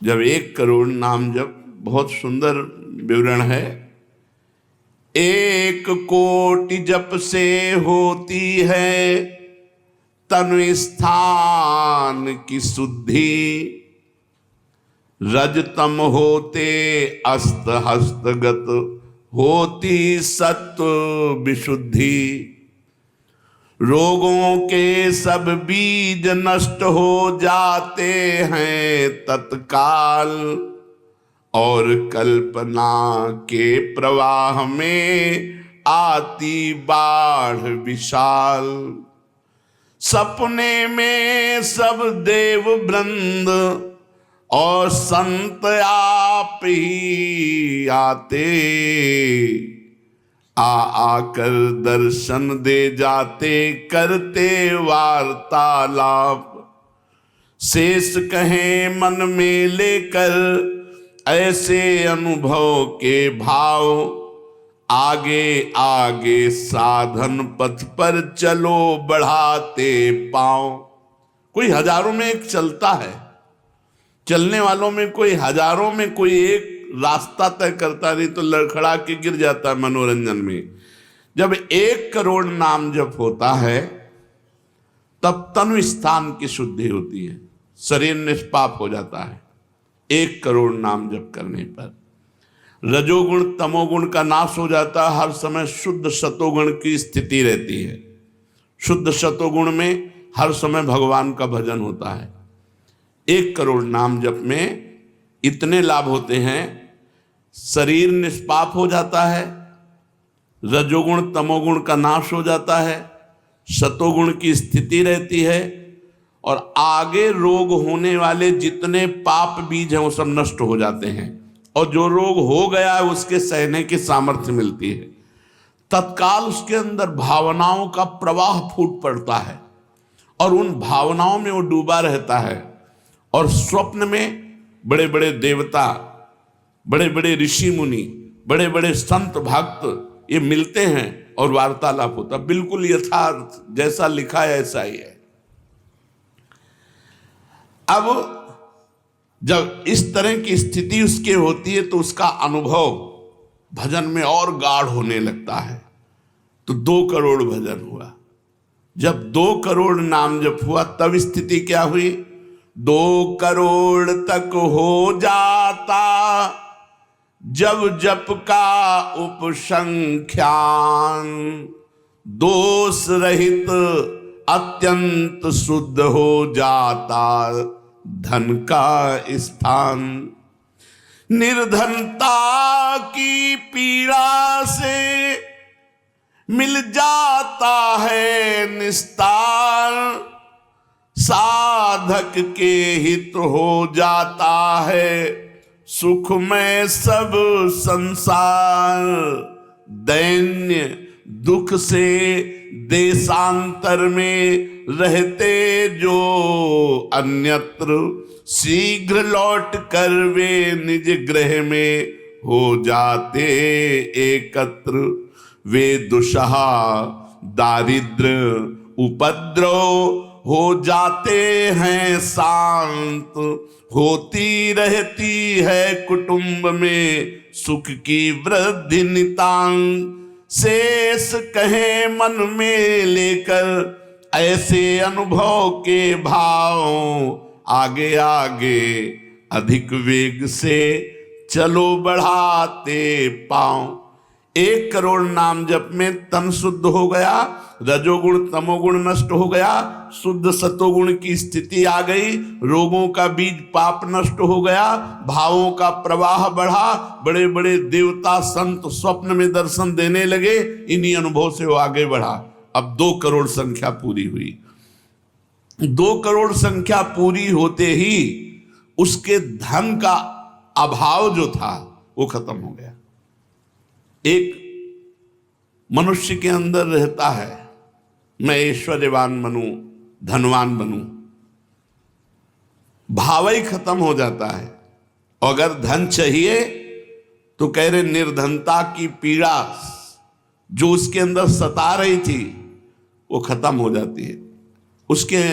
जब 1 करोड़ नाम जप, बहुत सुंदर विवरण है। 1 कोटि जप से होती है तनु स्थान की शुद्धि, रजतम होते अस्त हस्तगत होती सत्व विशुद्धि। रोगों के सब बीज नष्ट हो जाते हैं तत्काल, और कल्पना के प्रवाह में आती बाढ़ विशाल। सपने में सब देव वृंद और संत आप ही आते, आकर दर्शन दे जाते करते वार्तालाप। शेष कहें मन में लेकर ऐसे अनुभव के भाव, आगे आगे साधन पथ पर चलो बढ़ाते पांव। कोई हजारों में एक चलता है, चलने वालों में कोई हजारों में कोई एक रास्ता तय करता, नहीं तो लड़खड़ा के गिर जाता है मनोरंजन में। जब 1 करोड़ नाम जप होता है तब तनु स्थान की शुद्धि होती है, शरीर निष्पाप हो जाता है 1 करोड़ नाम जप करने पर। रजोगुण तमोगुण का नाश हो जाता है, हर समय शुद्ध सतोगुण की स्थिति रहती है। शुद्ध सतोगुण में हर समय भगवान का भजन होता है। 1 करोड़ नाम जप में इतने लाभ होते हैं, शरीर निष्पाप हो जाता है, रजोगुण तमोगुण का नाश हो जाता है, सतोगुण की स्थिति रहती है, और आगे रोग होने वाले जितने पाप बीज हैं वो सब नष्ट हो जाते हैं, और जो रोग हो गया है उसके सहने की सामर्थ्य मिलती है। तत्काल उसके अंदर भावनाओं का प्रवाह फूट पड़ता है और उन भावनाओं में वो डूबा रहता है, और स्वप्न में बड़े बड़े देवता, बड़े बड़े ऋषि मुनि, बड़े बड़े संत भक्त ये मिलते हैं और वार्तालाप होता। बिल्कुल यथार्थ जैसा लिखा है ऐसा ही है। अब जब इस तरह की स्थिति उसके होती है तो उसका अनुभव भजन में और गाढ़ होने लगता है। तो 2 करोड़ भजन हुआ। जब 2 करोड़ नाम जप हुआ तब स्थिति क्या हुई? 2 करोड़ तक हो जाता जब जप का उपसंख्यान, दोष रहित अत्यंत शुद्ध हो जाता धन का स्थान। निर्धनता की पीड़ा से मिल जाता है निस्तार, साधक के हित हो जाता है सुखमय सब संसार। दैन्य दुख से देशांतर में रहते जो अन्यत्र, शीघ्र लौट कर वे निज गृह में हो जाते एकत्र। वे दुषहा दारिद्र उपद्रव हो जाते हैं शांत, होती रहती है कुटुंब में सुख की वृद्धि नितांत। शेष कहे मन में लेकर ऐसे अनुभव के भाव, आगे आगे अधिक वेग से चलो बढ़ाते पांव। 1 करोड़ नाम जप में तन शुद्ध हो गया, रजोगुण तमोगुण नष्ट हो गया, शुद्ध सतोगुण की स्थिति आ गई, रोगों का बीज पाप नष्ट हो गया, भावों का प्रवाह बढ़ा, बड़े बड़े देवता संत स्वप्न में दर्शन देने लगे। इन्हीं अनुभव से वो आगे बढ़ा। अब 2 करोड़ संख्या पूरी हुई। 2 करोड़ संख्या पूरी होते ही उसके धन का अभाव जो था वो खत्म हो गया। एक मनुष्य के अंदर रहता है मैं ऐश्वर्यवान बनूं, धनवान बनूं, भाव ही खत्म हो जाता है। अगर धन चाहिए तो कह रहे निर्धनता की पीड़ा जो उसके अंदर सता रही थी वो खत्म हो जाती है। उसके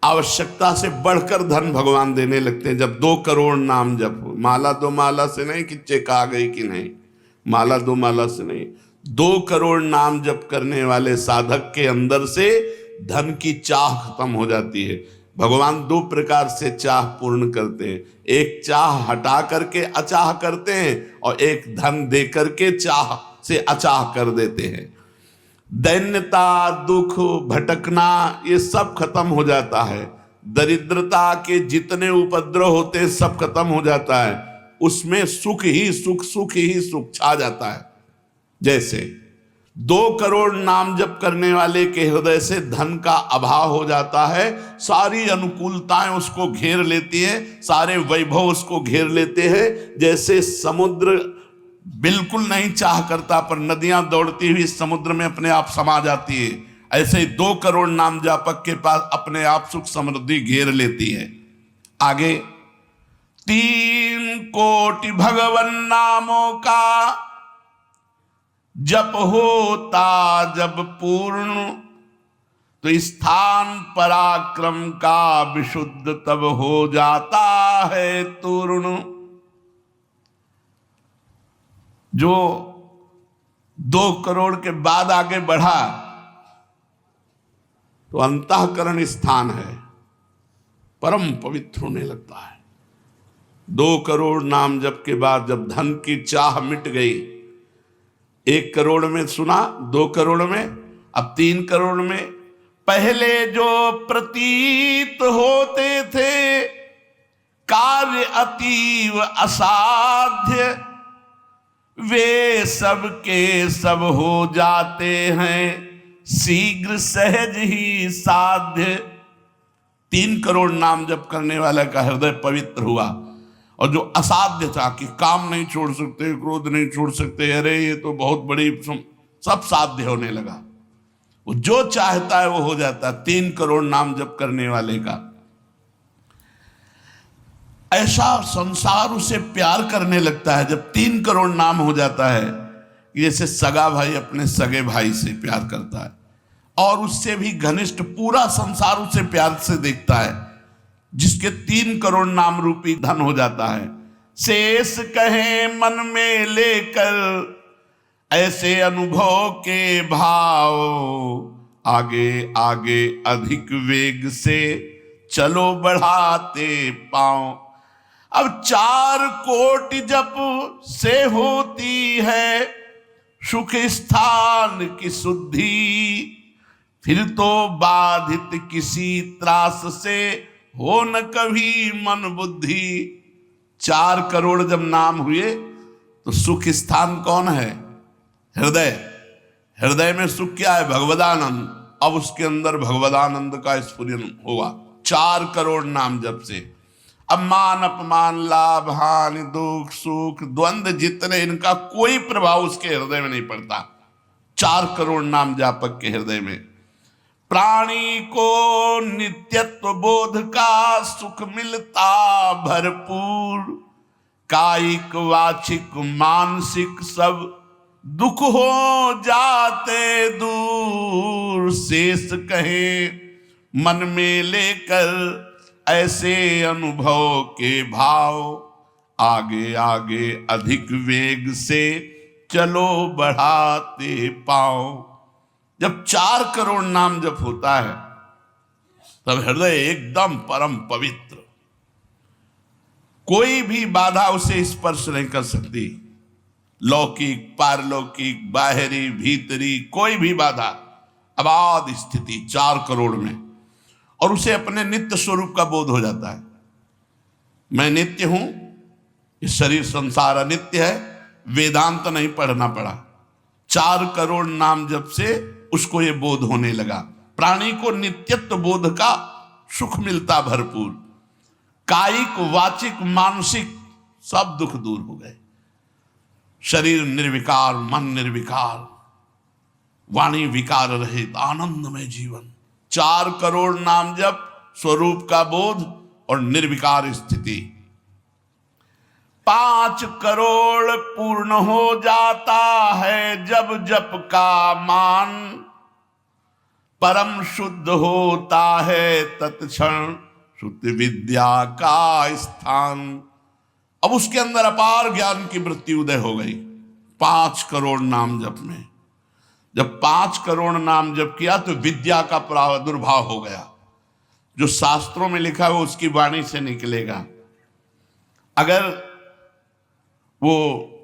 आवश्यकता से बढ़कर धन भगवान देने लगते हैं। जब 2 करोड़ नाम जप, माला 2 माला से नहीं कि चेक आ गई कि नहीं, माला 2 माला से नहीं, 2 करोड़ नाम जप करने वाले साधक के अंदर से धन की चाह खत्म हो जाती है। भगवान 2 प्रकार से चाह पूर्ण करते हैं, एक चाह हटा करके अचाह करते हैं और एक धन दे करके चाह से अचाह कर देते हैं। दैन्यता, दुख, भटकना ये सब खत्म हो जाता है। दरिद्रता के जितने उपद्रव होते हैं सब खत्म हो जाता है। उसमें सुख ही सुख, सुख ही सुख छा जाता है। जैसे 2 करोड़ नाम जप करने वाले के हृदय से धन का अभाव हो जाता है, सारी अनुकूलताएं उसको घेर लेती है, सारे वैभव उसको घेर लेते हैं। जैसे समुद्र बिल्कुल नहीं चाह करता पर नदियां दौड़ती हुई समुद्र में अपने आप समा जाती है, ऐसे ही 2 करोड़ नाम जापक के पास अपने आप सुख समृद्धि घेर लेती है। आगे 3 कोटि भगवन नामों का जप होता जब पूर्ण, तो स्थान पराक्रम का विशुद्ध तब हो जाता है तूर्ण। जो 2 करोड़ के बाद आगे बढ़ा तो अंतःकरण स्थान है, परम पवित्र होने लगता है। 2 करोड़ नाम जप के बाद जब धन की चाह मिट गई, 1 करोड़ में सुना, 2 करोड़ में, अब 3 करोड़ में। पहले जो प्रतीत होते थे कार्य अतीव असाध्य, वे सब के सब हो जाते हैं शीघ्र सहज ही साध्य। 3 करोड़ नाम जप करने वाला का हृदय पवित्र हुआ, और जो असाध्य था कि काम नहीं छोड़ सकते, क्रोध नहीं छोड़ सकते, अरे ये तो बहुत बड़ी, सब साध्य होने लगा। वो जो चाहता है वो हो जाता है 3 करोड़ नाम जप करने वाले का। ऐसा संसार उसे प्यार करने लगता है जब 3 करोड़ नाम हो जाता है, जैसे सगा भाई अपने सगे भाई से प्यार करता है, और उससे भी घनिष्ठ पूरा संसार उसे प्यार से देखता है, जिसके 3 करोड़ नाम रूपी धन हो जाता है। शेष कहे मन में लेकर ऐसे अनुभव के भाव, आगे आगे अधिक वेग से चलो बढ़ाते पांव। अब 4 कोटि जप से होती है सुख स्थान की शुद्धि, फिर तो बाधित किसी त्रास से हो न कभी मन बुद्धि। 4 करोड़ जब नाम हुए तो सुख स्थान कौन है? हृदय। हृदय में सुख क्या है? भगवदानंद। अब उसके अंदर भगवदानंद का स्फुरन होगा 4 करोड़ नाम जप से। अब मान अपमान, लाभ हानि, दुख सुख, द्वंद्व जितने, इनका कोई प्रभाव उसके हृदय में नहीं पड़ता 4 करोड़ नाम जापक के हृदय में। प्राणी को नित्यत्व बोध का सुख मिलता भरपूर, कायिक वाचिक मानसिक सब दुख हो जाते दूर। शेष कहे मन में लेकर ऐसे अनुभव के भाव, आगे आगे अधिक वेग से चलो बढ़ाते पाओ। जब 4 करोड़ नाम जप होता है तब हृदय एकदम परम पवित्र, कोई भी बाधा उसे स्पर्श नहीं कर सकती। लौकिक, पारलौकिक, बाहरी, भीतरी, कोई भी बाधा, अबाध स्थिति 4 करोड़ में, और उसे अपने नित्य स्वरूप का बोध हो जाता है। मैं नित्य हूं, इस शरीर संसार अनित्य है, वेदांत नहीं पढ़ना पड़ा। 4 करोड़ नाम जप से उसको ये बोध होने लगा। प्राणी को नित्यत्व बोध का सुख मिलता भरपूर, कायिक वाचिक मानसिक सब दुख दूर हो गए। शरीर निर्विकार, मन निर्विकार, वाणी विकार रहित आनंदमय जीवन। 4 करोड़ नाम जप, स्वरूप का बोध और निर्विकार स्थिति। 5 करोड़ पूर्ण हो जाता है जब जप का मान, परम शुद्ध होता है तत्क्षण शुद्ध विद्या का स्थान। अब उसके अंदर अपार ज्ञान की वृत्ति उदय हो गई 5 करोड़ नाम जप में। जब 5 करोड़ नाम जप किया तो विद्या का प्रादुर्भाव हो गया। जो शास्त्रों में लिखा है वो उसकी वाणी से निकलेगा। अगर वो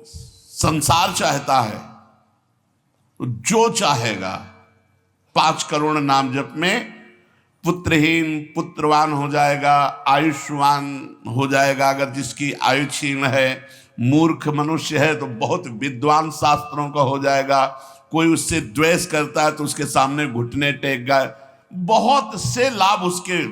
संसार चाहता है तो जो चाहेगा 5 करोड़ नाम जप में पुत्रहीन पुत्रवान हो जाएगा, आयुष्मान हो जाएगा। अगर जिसकी आयु क्षीण है, मूर्ख मनुष्य है तो बहुत विद्वान शास्त्रों का हो जाएगा। कोई उससे द्वेष करता है तो उसके सामने घुटने टेक गए। बहुत से लाभ उसके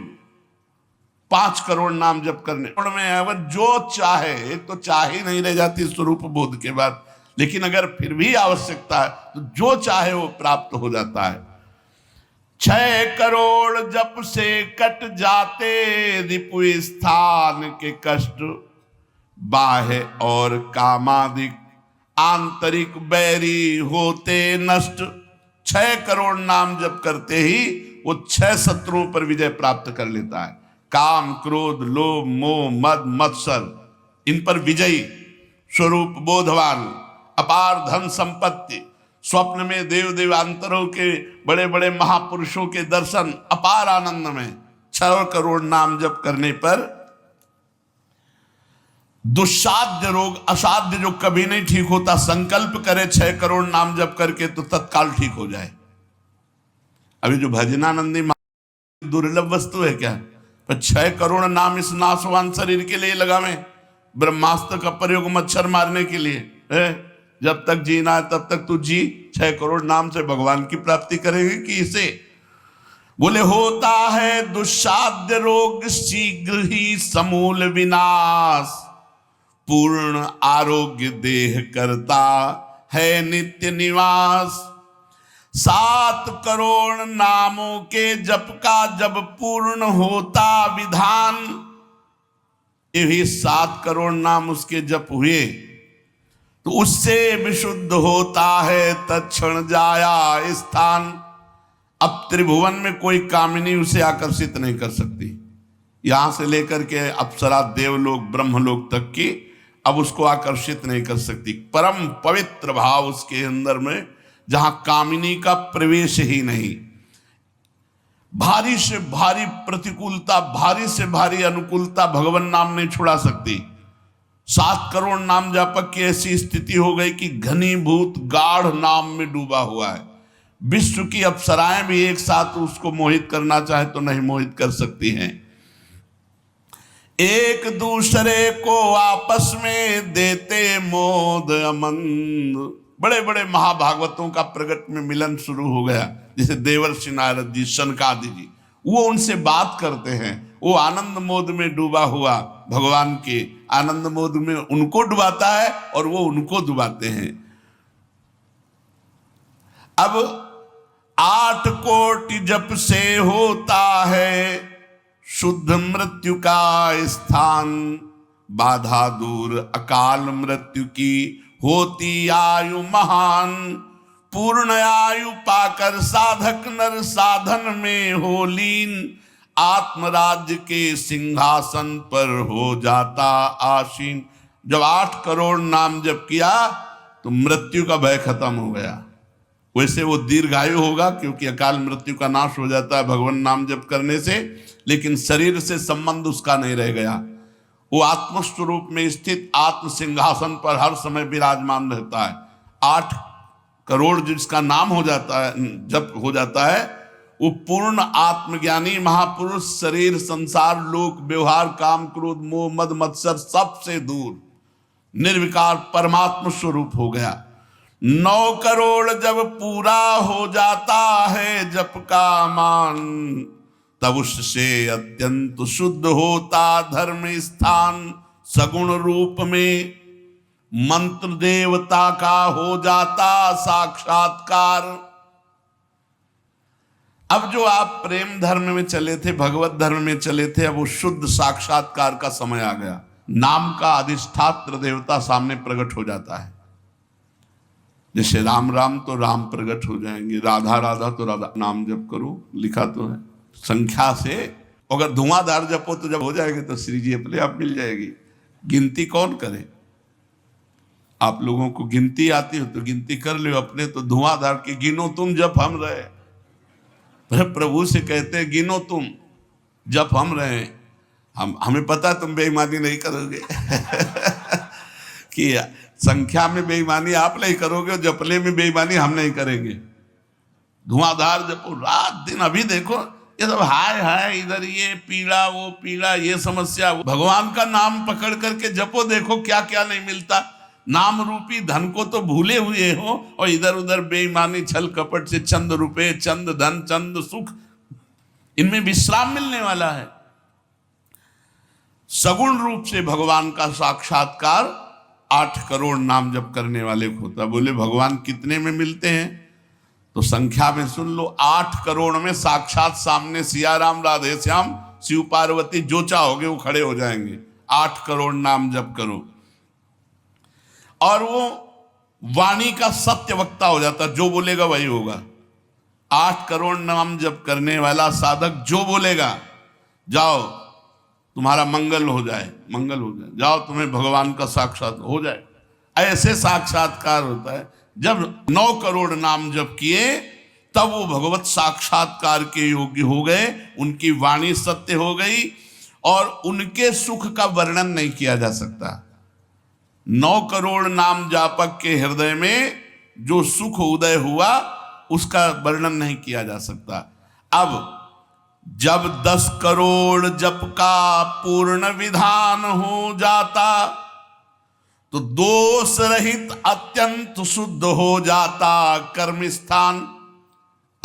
5 करोड़ नाम जप करने में है। अगर जो चाहे, एक तो चाह ही नहीं रह जाती स्वरूप बोध के बाद, लेकिन अगर फिर भी आवश्यकता है तो जो चाहे वो प्राप्त हो जाता है। 6 करोड़ जप से कट जाते रिपु स्थान के कष्ट, बाह्य और कामादिक आंतरिक बैरी होते नष्ट। 6 करोड़ नाम जप करते ही वो 6 शत्रुओं पर विजय प्राप्त कर लेता है। काम, क्रोध, लोभ, मोह, मद, मत्सर, इन पर विजयी, स्वरूप बोधवान, अपार धन संपत्ति, स्वप्न में देव देवांतरों के बड़े बड़े महापुरुषों के दर्शन, अपार आनंद में 6 करोड़ नाम जप करने पर दुस्साध्य रोग, असाध्य जो कभी नहीं ठीक होता, संकल्प करे 6 करोड़ नाम जप करके तो तत्काल ठीक हो जाए। अभी जो भजनानंदी दुर्लभ वस्तु है क्या? पर 6 करोड़ नाम इस नाशवान शरीर के लिए लगावे। ब्रह्मास्त्र का प्रयोग मच्छर मारने के लिए है। जब तक जीना है तब तक तू जी, 6 करोड़ नाम से भगवान की प्राप्ति करेंगे कि इसे? बोले होता है दुस्साध्य रोग शीघ्र ही समूल विनाश, पूर्ण आरोग्य देह करता है नित्य निवास। 7 करोड़ नामों के जप का जब पूर्ण होता विधान, ये 7 करोड़ नाम उसके जप हुए तो उससे विशुद्ध होता है तत्क्षण जाया स्थान। अब त्रिभुवन में कोई कामिनी उसे आकर्षित नहीं कर सकती। यहां से लेकर के अप्सरा, देवलोक, ब्रह्मलोक तक की अब उसको आकर्षित नहीं कर सकती। परम पवित्र भाव उसके अंदर में, जहां कामिनी का प्रवेश ही नहीं। भारी से भारी प्रतिकूलता, भारी से भारी अनुकूलता भगवान नाम नहीं छुड़ा सकती। 7 करोड़ नाम जापक की ऐसी स्थिति हो गई कि घनीभूत गाढ़ नाम में डूबा हुआ है। विश्व की अप्सराएं भी एक साथ उसको मोहित करना चाहे तो नहीं मोहित कर सकती हैं। एक दूसरे को आपस में देते मोद अमंद। बड़े बड़े महाभागवतों का प्रगट में मिलन शुरू हो गया। जैसे देवर्षि नारद जी, शनकादि जी, वो उनसे बात करते हैं। वो आनंद मोद में डूबा हुआ भगवान के आनंद मोद में उनको डुबाता है और वो उनको डुबाते हैं। अब 8 कोटि जप से होता है शुद्ध मृत्यु का स्थान, बाधा दूर अकाल मृत्यु की होती आयु महान। पूर्ण आयु पाकर साधक नर साधन में हो लीन, आत्मराज्य के सिंहासन पर हो जाता आसीन। जब 8 करोड़ नाम जप किया तो मृत्यु का भय खत्म हो गया। वैसे वो दीर्घायु होगा क्योंकि अकाल मृत्यु का नाश हो जाता है भगवान नाम जप करने से, लेकिन शरीर से संबंध उसका नहीं रह गया। वो आत्मस्वरूप में स्थित आत्म सिंहासन पर हर समय विराजमान रहता है। 8 करोड़ जिसका नाम हो जाता है, जप हो जाता है, वो पूर्ण आत्मज्ञानी महापुरुष शरीर, संसार, लोक, व्यवहार, काम, क्रोध, मोह, मद, मत्सर सबसे दूर निर्विकार परमात्मा स्वरूप हो गया। 9 करोड़ जब पूरा हो जाता है जप का मान, तब उससे अत्यंत शुद्ध होता धर्म स्थान। सगुण रूप में मंत्र देवता का हो जाता साक्षात्कार। अब जो आप प्रेम धर्म में चले थे, भगवत धर्म में चले थे, अब वो शुद्ध साक्षात्कार का समय आ गया। नाम का अधिष्ठात्र देवता सामने प्रकट हो जाता है। जैसे राम राम तो राम प्रकट हो जाएंगे, राधा राधा तो राधा नाम जप करो, लिखा तो है। संख्या से अगर धुआंधार जपो तो जब हो जाएंगे तो श्री जी अपने आप मिल जाएगी। गिनती कौन करे? आप लोगों को गिनती आती हो तो गिनती कर लो, अपने तो धुआंधार की गिनो तुम जप हम रहे। प्रभु से कहते हैं गिनो तुम जप हम रहे। हमें पता तुम बेईमानी नहीं करोगे कि संख्या में बेईमानी आप नहीं करोगे और जपले में बेईमानी हम नहीं करेंगे। धुआंधार जपो रात दिन। अभी देखो ये सब हाय हाय, इधर ये पीड़ा वो पीड़ा, ये समस्या। भगवान का नाम पकड़ करके जपो, देखो क्या क्या नहीं मिलता। नाम रूपी धन को तो भूले हुए हो और इधर उधर बेईमानी छल कपट से चंद रुपए, चंद धन, चंद सुख, इनमें विश्राम मिलने वाला है। सगुण रूप से भगवान का साक्षात्कार 8 करोड़ नाम जप करने वाले को होता। बोले भगवान कितने में मिलते हैं? तो संख्या में सुन लो, 8 करोड़ में साक्षात सामने सिया राम, राधे श्याम, शिव पार्वती, जो चाहोगे वो खड़े हो जाएंगे। 8 करोड़ नाम जप करो और वो वाणी का सत्य वक्ता हो जाता, जो बोलेगा वही होगा। 8 करोड़ नाम जप करने वाला साधक जो बोलेगा, जाओ तुम्हारा मंगल हो जाए, मंगल हो जाए, जाओ तुम्हें भगवान का साक्षात हो जाए। ऐसे साक्षात्कार होता है। जब 9 करोड़ नाम जप किए तब वो भगवत साक्षात्कार के योग्य हो गए, उनकी वाणी सत्य हो गई और उनके सुख का वर्णन नहीं किया जा सकता। 9 करोड़ नाम जापक के हृदय में जो सुख उदय हुआ उसका वर्णन नहीं किया जा सकता। अब जब 10 करोड़ जप का पूर्ण विधान हो जाता तो दोष रहित अत्यंत शुद्ध हो जाता कर्म स्थान।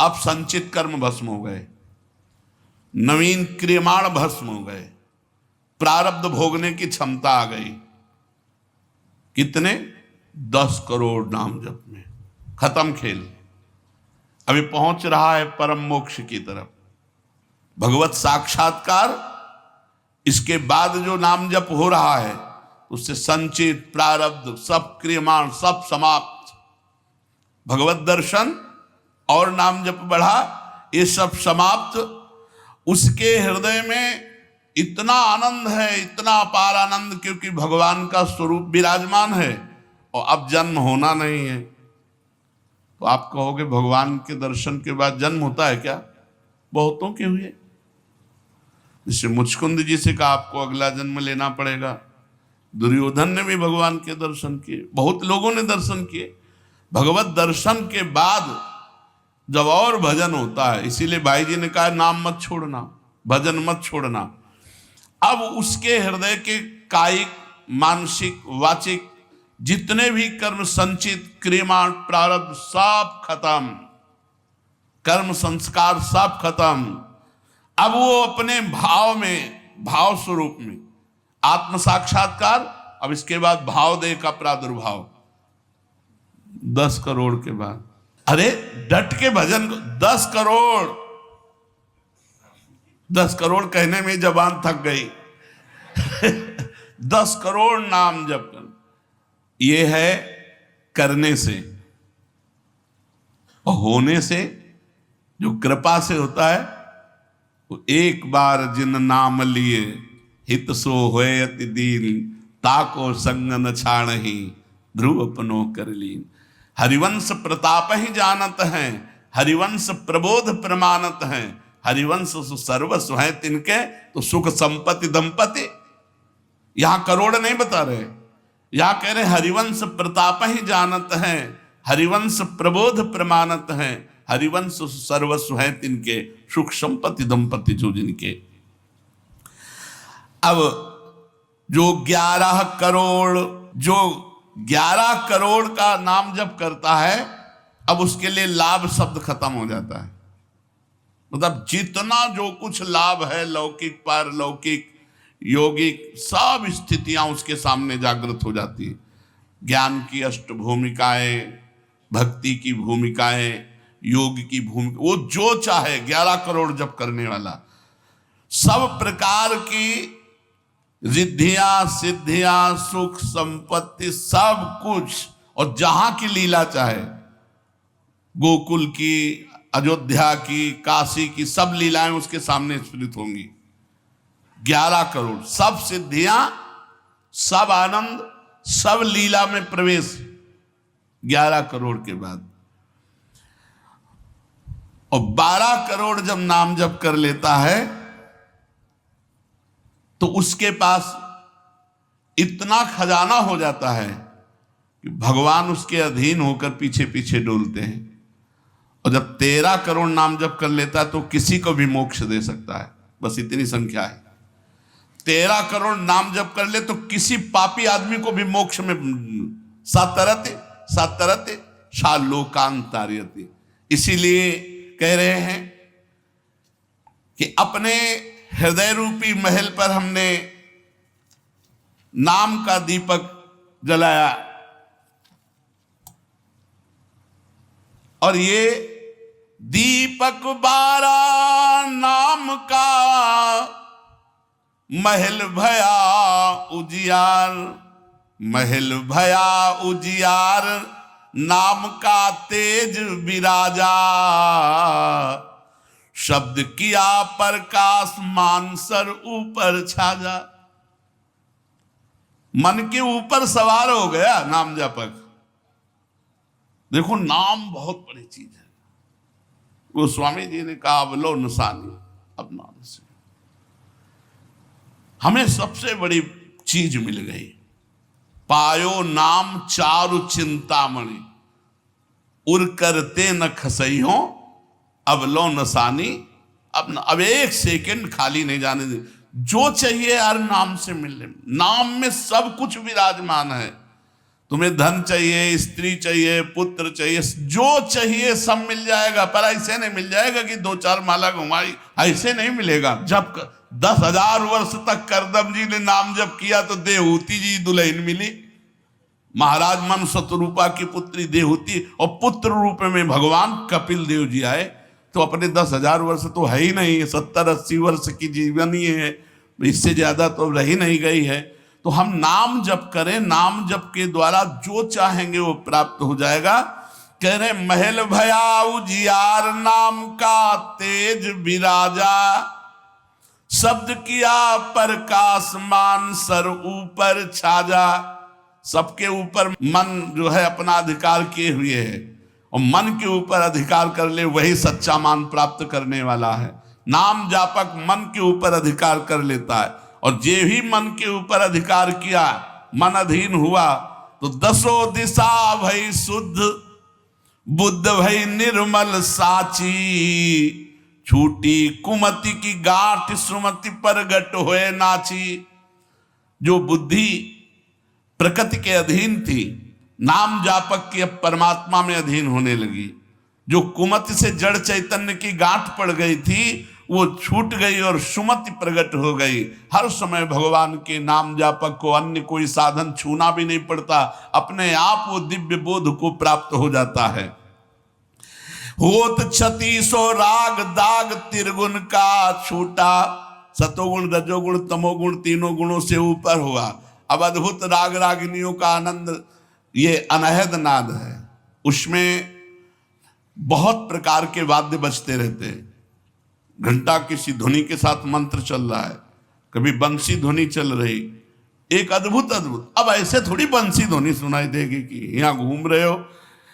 अब संचित कर्म भस्म हो गए, नवीन क्रियमाण भस्म हो गए, प्रारब्ध भोगने की क्षमता आ गई। कितने? 10 करोड़ नाम जप में खत्म खेल। अभी पहुंच रहा है परम मोक्ष की तरफ, भगवत साक्षात्कार। इसके बाद जो नाम जप हो रहा है उससे संचित प्रारब्ध सब क्रियमाण सब समाप्त। भगवत दर्शन और नाम जप बढ़ा, ये सब समाप्त। उसके हृदय में इतना आनंद है, इतना अपार आनंद, क्योंकि भगवान का स्वरूप विराजमान है और अब जन्म होना नहीं है। तो आप कहोगे भगवान के दर्शन के बाद जन्म होता है क्या? बहुतों के हुए। जैसे मुचकुंद जी से कहा आपको अगला जन्म लेना पड़ेगा। दुर्योधन ने भी भगवान के दर्शन किए, बहुत लोगों ने दर्शन किए। भगवत दर्शन के बाद जब और भजन होता है, इसीलिए भाई जी ने कहा नाम मत छोड़ना, भजन मत छोड़ना। अब उसके हृदय के कायिक, मानसिक, वाचिक जितने भी कर्म संचित क्रियमाण प्रारब्ध सब खत्म, कर्म संस्कार सब खत्म। अब वो अपने भाव में, भाव स्वरूप में आत्म साक्षात्कार। अब इसके बाद भाव देह का प्रादुर्भाव 10 करोड़ के बाद। अरे डट के भजन को 10 करोड़, 10 करोड़ कहने में जबान थक गई 10 करोड़ नाम जप कर, ये है करने से। और होने से, जो कृपा से होता है, वो एक बार जिन नाम लिए हित सो होए अति दीन, ताको संग न छाड़हि ध्रुव अपनो कर लीन। हरिवंश प्रताप ही जानत हैं, हरिवंश प्रबोध प्रमाणत हैं, हरिवंश सर्वस्व है तिनके, तो सुख संपत्ति दंपति। यहां करोड़ नहीं बता रहे, यहां कह रहे हरिवंश प्रताप ही जानत हैं, हरिवंश प्रबोध प्रमाणत हैं, हरिवंश सर्वस्व है तिनके, सुख संपत्ति दंपति जो जिनके। अब जो 11 करोड़, जो 11 करोड़ का नाम जप करता है, अब उसके लिए लाभ शब्द खत्म हो जाता है। मतलब जितना जो कुछ लाभ है, लौकिक पारलौकिक योगिक, सब स्थितियां उसके सामने जागृत हो जाती है। ज्ञान की अष्ट भूमिकाएं, भक्ति की भूमिकाएं, योग की भूमिका, वो जो चाहे 11 करोड़ जप करने वाला, सब प्रकार की रिद्धियां सिद्धियां सुख संपत्ति सब कुछ और जहां की लीला चाहे, गोकुल की, अयोध्या की, काशी की, सब लीलाएं उसके सामने स्फुरित होंगी। 11 करोड़, सब सिद्धियां, सब आनंद, सब लीला में प्रवेश 11 करोड़ के बाद। और 12 करोड़ जब नाम जप कर लेता है तो उसके पास इतना खजाना हो जाता है कि भगवान उसके अधीन होकर पीछे पीछे डोलते हैं। और जब 13 करोड़ नाम जप कर लेता है तो किसी को भी मोक्ष दे सकता है, बस इतनी संख्या है। 13 करोड़ नाम जप कर ले तो किसी पापी आदमी को भी मोक्ष में सतरते सतरते शालोकांतार्यते। इसीलिए कह रहे हैं कि अपने हृदय रूपी महल पर हमने नाम का दीपक जलाया, और ये दीपक 12 नाम का महल भया उजियार, महल भया उजियार, नाम का तेज विराजा, शब्द किया प्रकाश मानसर ऊपर छाजा। मन के ऊपर सवार हो गया नाम जपक। देखो नाम बहुत बड़ी चीज है। वो स्वामी जी ने कहा अवलो नसानी, अब नाम से हमें सबसे बड़ी चीज मिल गई। पायो नाम चारु चिंतामणि, उर करते न खसई हो, अब लो नसानी। अब एक सेकंड खाली नहीं जाने दे। जो चाहिए यार नाम से मिलने, नाम में सब कुछ विराजमान है। तुम्हें धन चाहिए, स्त्री चाहिए, पुत्र चाहिए, जो चाहिए सब मिल जाएगा। पर ऐसे नहीं मिल जाएगा कि 2-4 माला घुमाई, ऐसे नहीं मिलेगा। जब 10,000 वर्ष तक करदम जी ने नाम जप किया तो देहूती जी दुल्हन मिली, महाराज मन शत्रुपा की पुत्री देहूती, और पुत्र रूप में भगवान कपिल देव जी आए। तो अपने 10,000 वर्ष तो है ही नहीं, 70-80 वर्ष की जीवनी है, इससे ज्यादा तो रही नहीं गई है। तो हम नाम जप करें, नाम जप के द्वारा जो चाहेंगे वो प्राप्त हो जाएगा। कह रहे महल भया उजियार, नाम का तेज विराजा, शब्द किया प्रकाश मान सर ऊपर छाजा। सबके ऊपर मन जो है अपना अधिकार किए हुए है, और मन के ऊपर अधिकार कर ले वही सच्चा मान प्राप्त करने वाला है। नाम जापक मन के ऊपर अधिकार कर लेता है, और जे भी मन के ऊपर अधिकार किया, मन अधीन हुआ, तो 10 दिशा भई शुद्ध, बुद्ध भई निर्मल साची, छूटी कुमति की गांठ सुमति प्रगट होए नाची। जो बुद्धि प्रकृति के अधीन थी, नाम जापक की अब परमात्मा में अधीन होने लगी। जो कुमति से जड़ चैतन्य की गांठ पड़ गई थी वो छूट गई और सुमति प्रकट हो गई। हर समय भगवान के नाम जापक को अन्य कोई साधन छूना भी नहीं पड़ता, अपने आप वो दिव्य बोध को प्राप्त हो जाता है। होत क्षति सो राग दाग त्रिगुण का छूटा, सतोगुण रजोगुण तमोगुण तीनों गुणों से ऊपर हुआ। अब अद्भुत राग रागिनियों का आनंद ये अनहद नाद है। उसमें बहुत प्रकार के वाद्य बजते रहते हैं। घंटा किसी ध्वनि के साथ मंत्र चल रहा है, कभी बंसी ध्वनि चल रही, एक अद्भुत अद्भुत। अब ऐसे थोड़ी बंसी ध्वनि सुनाई देगी कि यहाँ घूम रहे हो,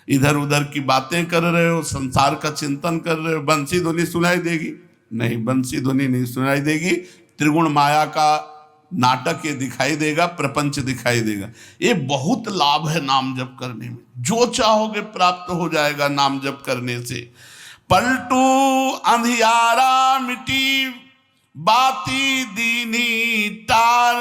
इधर उधर की बातें कर रहे हो, संसार का चिंतन कर रहे हो, बंसी ध्वनि सुनाई देगी? नहीं, बंसी ध्वनि नहीं सुनाई देगी। त्रिगुण माया का नाटक ये दिखाई देगा, प्रपंच दिखाई देगा। ये बहुत लाभ है नाम जप करने में। जो चाहोगे प्राप्त हो जाएगा नाम जप करने से। पलटू अंधियारा मिटी, बाती दीनी तार,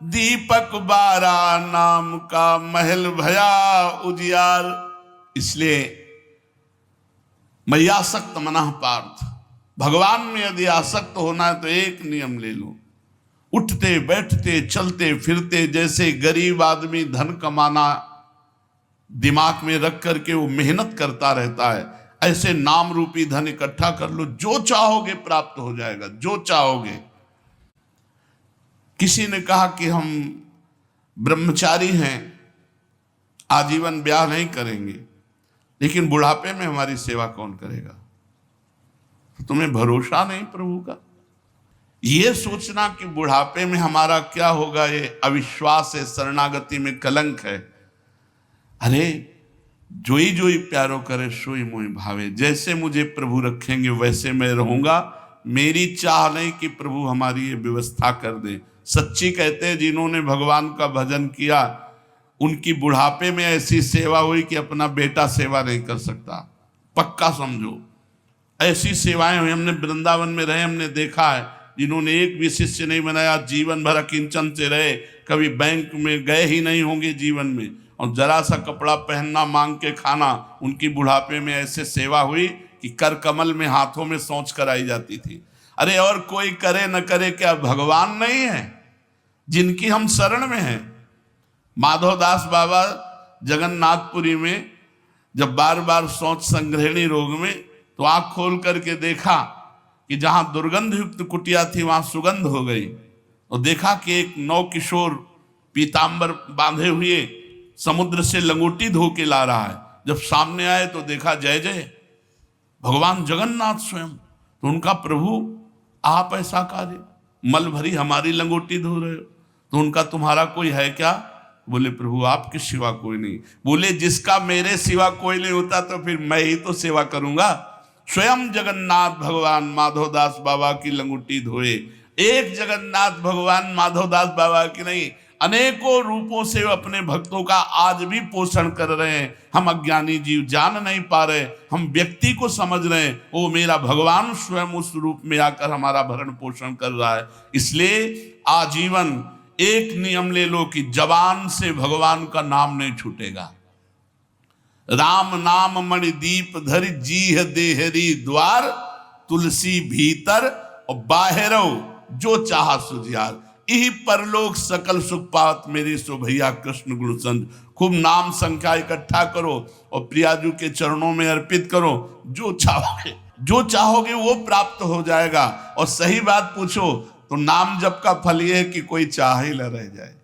दीपक 12 नाम का महल भया उजियार। इसलिए मय्यासक्त मनः पार्थ, भगवान में यदि आसक्त होना है तो एक नियम ले लो, उठते बैठते चलते फिरते जैसे गरीब आदमी धन कमाना दिमाग में रख करके वो मेहनत करता रहता है, ऐसे नाम रूपी धन इकट्ठा कर लो। जो चाहोगे प्राप्त हो जाएगा, जो चाहोगे। किसी ने कहा कि हम ब्रह्मचारी हैं, आजीवन ब्याह नहीं करेंगे, लेकिन बुढ़ापे में हमारी सेवा कौन करेगा? तो तुम्हें भरोसा नहीं प्रभु का? ये सोचना कि बुढ़ापे में हमारा क्या होगा, ये अविश्वास है, शरणागति में कलंक है। अरे जोई प्यारो करे सोई मोहि भावे, जैसे मुझे प्रभु रखेंगे वैसे मैं रहूंगा। मेरी चाह नहीं कि प्रभु हमारी ये व्यवस्था कर दे। सच्ची कहते हैं जिन्होंने भगवान का भजन किया उनकी बुढ़ापे में ऐसी सेवा हुई कि अपना बेटा सेवा नहीं कर सकता। पक्का समझो, ऐसी सेवाएं हुई। हमने वृंदावन में रहे, हमने देखा है जिन्होंने एक भी शिष्य नहीं बनाया, जीवन भर अकिंचन से रहे, कभी बैंक में गए ही नहीं होंगे जीवन में, और जरा सा कपड़ा पहनना, मांग के खाना, उनकी बुढ़ापे में ऐसे सेवा हुई कि कर कमल में हाथों में सोच कराई जाती थी। अरे और कोई करे न करे, क्या भगवान नहीं है जिनकी हम शरण में हैं? माधवदास बाबा जगन्नाथपुरी में जब बार बार सोच संग्रहणी रोग में, तो आंख खोल करके देखा कि जहां दुर्गंध युक्त कुटिया थी वहां सुगंध हो गई, और देखा कि एक नौ किशोर पीतांबर बांधे हुए समुद्र से लंगोटी धो के ला रहा है। जब सामने आए तो देखा जय जय भगवान जगन्नाथ स्वयं। तो उनका प्रभु आप ऐसा कार्य, मल भरी हमारी लंगोटी धो रहे हो, तो उनका तुम्हारा कोई है क्या? बोले प्रभु आपके सिवा कोई नहीं। बोले जिसका मेरे सिवा कोई नहीं होता तो फिर मैं ही तो सेवा करूंगा। स्वयं जगन्नाथ भगवान माधवदास बाबा की लंगोटी धोए। एक जगन्नाथ भगवान माधवदास बाबा की नहीं, अनेकों रूपों से अपने भक्तों का आज भी पोषण कर रहे हैं। हम अज्ञानी जीव जान नहीं पा रहे, हम व्यक्ति को समझ रहे हैं, वो मेरा भगवान स्वयं उस रूप में आकर हमारा भरण पोषण कर रहा है। इसलिए आजीवन एक नियम ले लो कि जबान से भगवान का नाम नहीं छूटेगा। राम नाम मणिदीप धरि जीह देहरी द्वार, तुलसी भीतर और बाहरो जो चाहा सुजियार। यही परलोक सकल सुख पात मेरी सो भैया कृष्ण गुण संत। खूब नाम संख्या इकट्ठा करो और प्रियाजू के चरणों में अर्पित करो। जो चाहोगे वो प्राप्त हो जाएगा। और सही बात पूछो तो नाम जप का फल ये है कि कोई चाह ही न रह जाए।